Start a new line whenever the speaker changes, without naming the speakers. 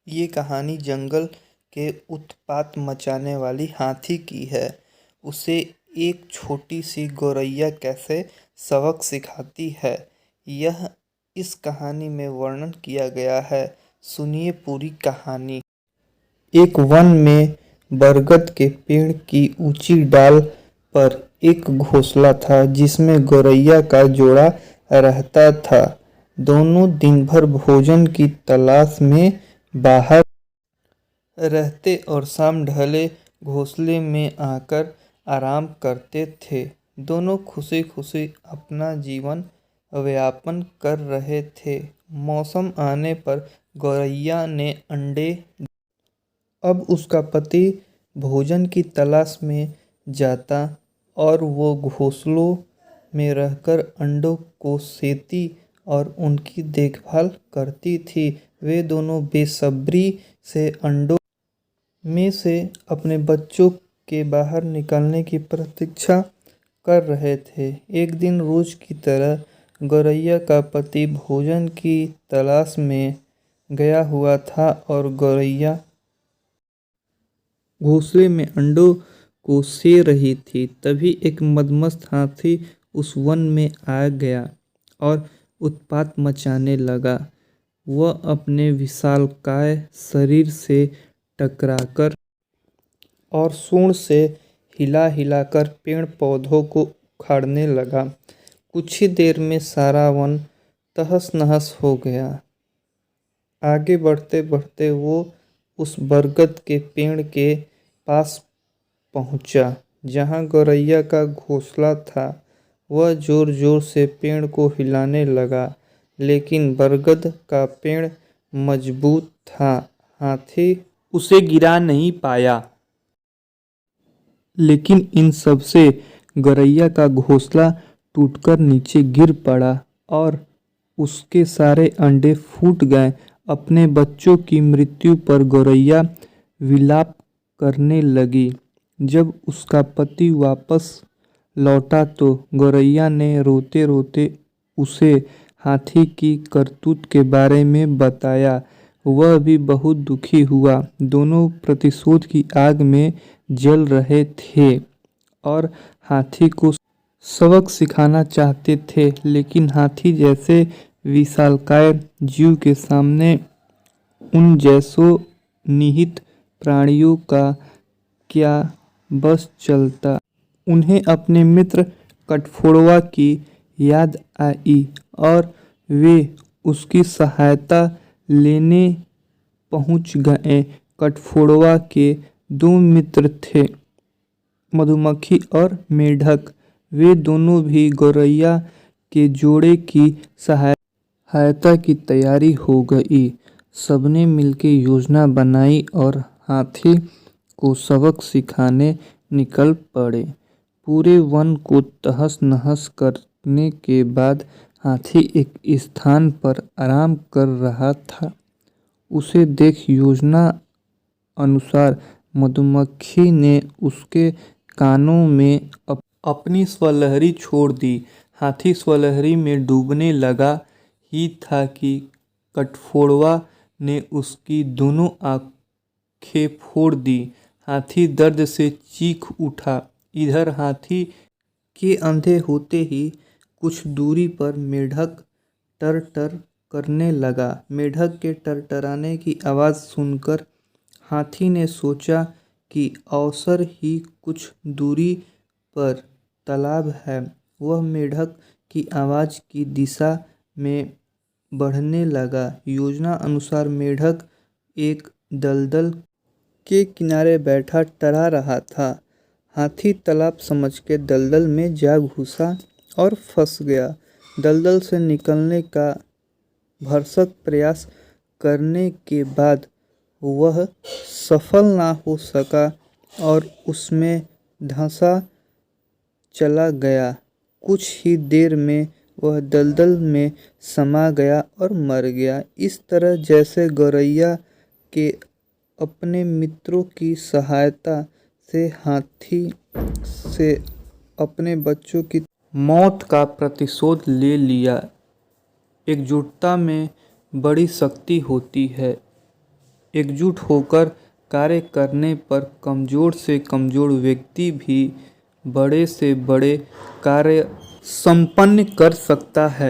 ये कहानी जंगल के उत्पात मचाने वाली हाथी की है। उसे एक छोटी सी गौरैया कैसे सबक सिखाती है, यह इस कहानी में वर्णन किया गया है। सुनिए पूरी कहानी। एक वन में बरगद के पेड़ की ऊंची डाल पर एक घोंसला था जिसमें गौरैया का जोड़ा रहता था। दोनों दिन भर भोजन की तलाश में बाहर रहते और शाम ढले घोंसले में आकर आराम करते थे। दोनों खुशी खुशी अपना जीवन व्यापन कर रहे थे। मौसम आने पर गौरैया ने अंडे। अब उसका पति भोजन की तलाश में जाता और वो घोंसलों में रहकर अंडों को सेती और उनकी देखभाल करती थी। वे दोनों बेसब्री से अंडों में से अपने बच्चों के बाहर निकलने की प्रतीक्षा कर रहे थे। एक दिन रोज की तरह गौरैया का पति भोजन की तलाश में गया हुआ था और गौरैया घोंसले में अंडों को से रही थी। तभी एक मदमस्त हाथी उस वन में आ गया और उत्पात मचाने लगा। वह अपने विशालकाय शरीर से टकराकर और सूंड से हिला हिलाकर पेड़ पौधों को उखाड़ने लगा। कुछ ही देर में सारा वन तहस नहस हो गया। आगे बढ़ते बढ़ते वो उस बरगद के पेड़ के पास पहुंचा जहां गौरैया का घोंसला था। वह जोर जोर से पेड़ को हिलाने लगा, लेकिन बरगद का पेड़ मजबूत था। हाथी उसे गिरा नहीं पाया। लेकिन इन सब से गौरैया का घोंसला टूटकर नीचे गिर पड़ा और उसके सारे अंडे फूट गए। अपने बच्चों की मृत्यु पर गौरैया विलाप करने लगी। जब उसका पति वापस लौटा तो गौरैया ने रोते रोते उसे हाथी की करतूत के बारे में बताया। वह भी बहुत दुखी हुआ। दोनों प्रतिशोध की आग में जल रहे थे और हाथी को सबक सिखाना चाहते थे, लेकिन हाथी जैसे विशालकाय जीव के सामने उन जैसों निहित प्राणियों का क्या बस चलता। उन्हें अपने मित्र कठफोड़वा की याद आई और वे उसकी सहायता लेने पहुंच गए। कठफोड़वा के दो मित्र थे, मधुमक्खी और मेढक। वे दोनों भी गौरैया के जोड़े की सहायता की तैयारी हो गई। सबने मिलकर योजना बनाई और हाथी को सबक सिखाने निकल पड़े। पूरे वन को तहस नहस करने के बाद हाथी एक स्थान पर आराम कर रहा था। उसे देख योजना अनुसार मधुमक्खी ने उसके कानों में अपनी स्वलहरी छोड़ दी। हाथी स्वलहरी में डूबने लगा ही था कि कठफोड़वा ने उसकी दोनों आंखें फोड़ दी। हाथी दर्द से चीख उठा। इधर हाथी के अंधे होते ही कुछ दूरी पर मेढक टर टर करने लगा। मेढक के टरटराने की आवाज़ सुनकर हाथी ने सोचा कि अवसर ही कुछ दूरी पर तालाब है। वह मेढक की आवाज़ की दिशा में बढ़ने लगा। योजना अनुसार मेढक एक दलदल के किनारे बैठा टरा रहा था। हाथी तालाब समझ के दलदल में जा घुसा और फंस गया। दलदल से निकलने का भरसक प्रयास करने के बाद वह सफल ना हो सका और उसमें धंसा चला गया। कुछ ही देर में वह दलदल में समा गया और मर गया। इस तरह जैसे गौरैया के अपने मित्रों की सहायता से हाथी से अपने बच्चों की मौत का प्रतिशोध ले लिया। एकजुटता में बड़ी शक्ति होती है। एकजुट होकर कार्य करने पर कमज़ोर से कमज़ोर व्यक्ति भी बड़े से बड़े कार्य संपन्न कर सकता है।